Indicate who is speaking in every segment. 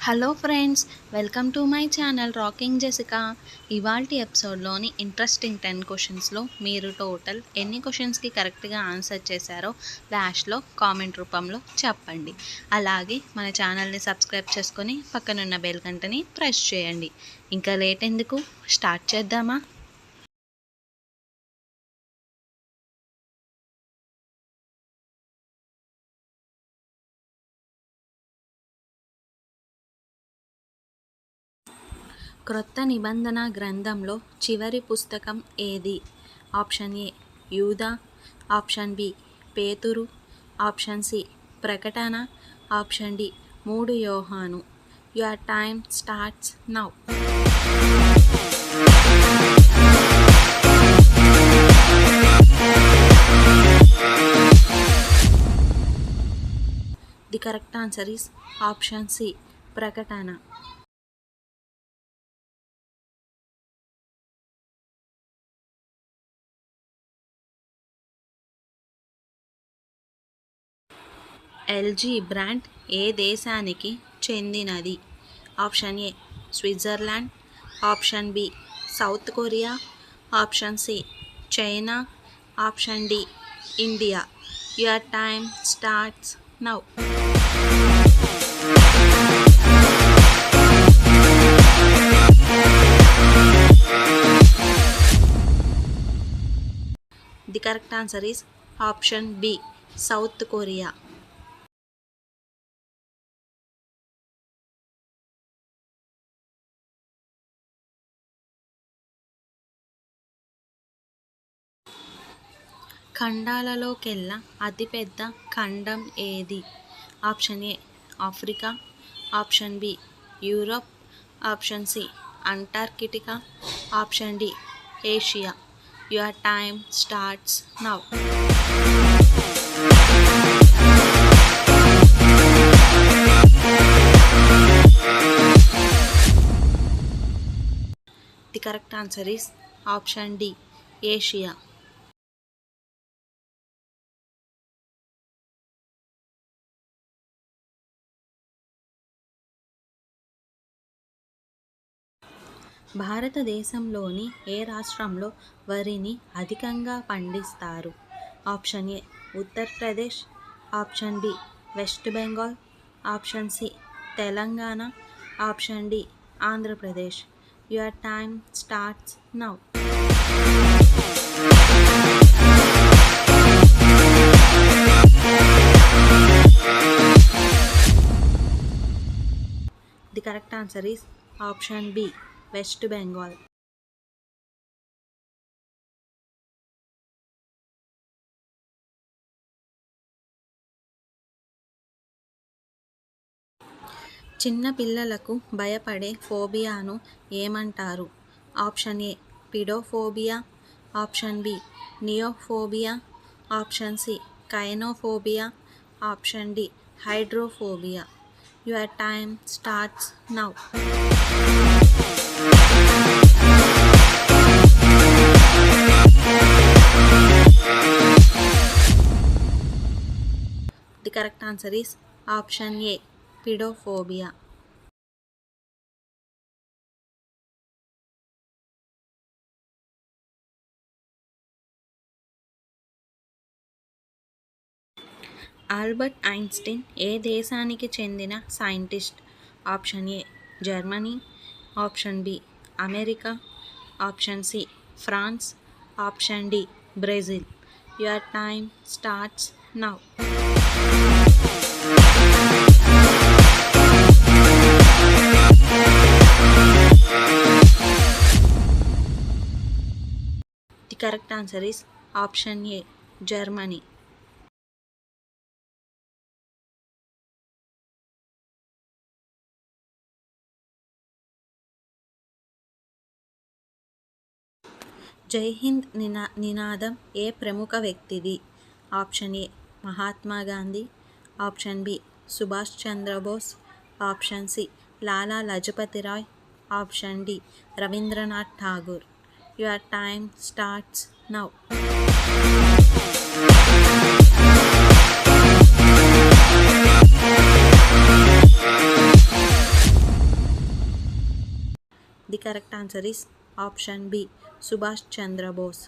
Speaker 1: Hello friends, welcome to my channel rocking Jessica. ఇవాల్టి ఎపిసోడ్లోని interesting 10 క్వశ్చన్స్లో మీరు టోటల్ ఎన్ని క్వశ్చన్స్కి కరెక్ట్గా ఆన్సర్ చేశారో లాస్ట్లో కామెంట్ రూపంలో చెప్పండి. అలాగే మన ఛానల్ని సబ్స్క్రైబ్ చేసుకొని పక్కనున్న బెల్ గంటని ప్రెస్ చేయండి. ఇంకా లేట్ ఎందుకు, స్టార్ట్ చేద్దామా? క్రొత్త నిబంధన గ్రంథంలో చివరి పుస్తకం ఏది? ఆప్షన్ ఏ యూదా, ఆప్షన్ బి పేతురు, ఆప్షన్ సి ప్రకటన, ఆప్షన్ డి 3 యోహాను. Your time starts now. The correct answer is option C ప్రకటన. ఎల్జీ బ్రాండ్ ఏ దేశానికి చెందినది? Option A Switzerland, option B South Korea, option C China, option D India. Your time starts now. The correct answer is option B South Korea. ఖండాలలోకెల్లా అతిపెద్ద ఖండం ఏది? Option A Africa, option B Europe, option C Antarctica, option D Asia. Your time starts now. The correct answer is option D Asia. భారతదేశంలోని ఏ రాష్ట్రంలో వరిని అధికంగా పండిస్తారు? Option A Uttar Pradesh, option B West Bengal, option C Telangana, option D Andhra Pradesh. Your time starts now. The correct answer is option B West Bengal. చిన్న పిల్లలకు భయపడే ఫోబియాను ఏమంటారు? Option A paedophobia, option B neophobia, option C kainophobia, option D hydrophobia. Your time starts now. The correct answer is option A పిడోఫోబియా. Albert Einstein ఏ దేశానికి చెందిన scientist? Option A Germany, option B America, option C France, option D Brazil. Your time starts now. The correct answer is option A Germany. Jai Hind నినాదం ఏ ప్రముఖ వ్యక్తిది? Option A Mahatma Gandhi, option B Subhash Chandra Bose, option C Lala Lajpat Rai, option D Rabindranath Tagore. Your time starts now. The correct answer is option B, Subhash Chandra Bose.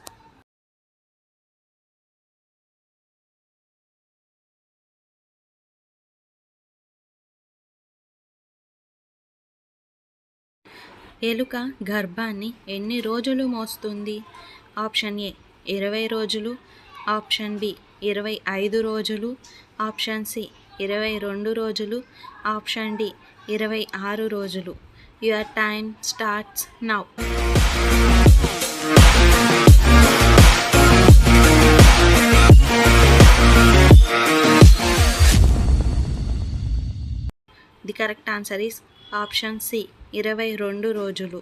Speaker 1: ఎలుక గర్భాన్ని ఎన్ని రోజులు మోస్తుంది? Option A 20 రోజులు, option B 25 రోజులు, ఆప్షన్ సి 22 రోజులు, ఆప్షన్ డి 26 రోజులు. Your time starts now. The correct answer is option C 22 రోజులు.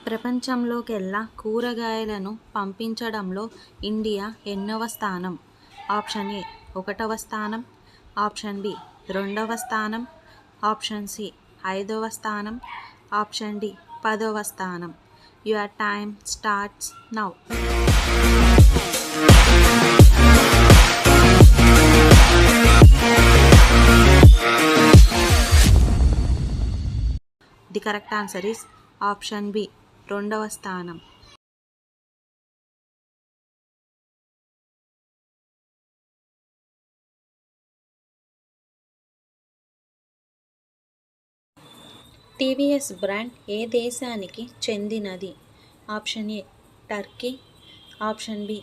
Speaker 1: ప్రపంచంలోకెల్లా కూరగాయలను పంపించడంలో ఇండియా ఎన్నవ స్థానం? ఆప్షన్ ఏ 1వ స్థానం, ఆప్షన్ బి 2వ స్థానం, ఆప్షన్ సి 5వ స్థానం, ఆప్షన్ డి 10వ స్థానం. Your time starts now. The correct answer is option B 2వ స్థానం. టీవీఎస్ బ్రాండ్ ఏ దేశానికి చెందినది? Option A Turkey, option B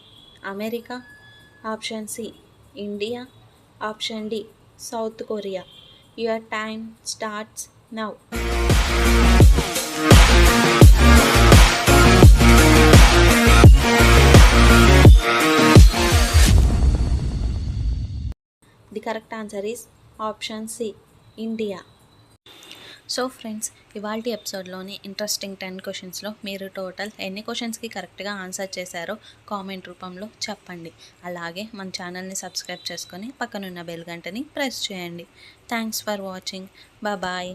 Speaker 1: America, option C India, option D South Korea. Your time starts now. The correct answer is option C India. So friends, ఇవాల్టి ఎపిసోడ్లోని interesting 10 క్వశ్చన్స్లో మీరు total ఎన్ని క్వశ్చన్స్కి కరెక్ట్గా ఆన్సర్ చేశారో కామెంట్ రూపంలో చెప్పండి. అలాగే మన ఛానల్ని సబ్స్క్రైబ్ చేసుకొని పక్కనున్న బెల్ గంటని ప్రెస్ చేయండి. Thanks for watching. బాయ్.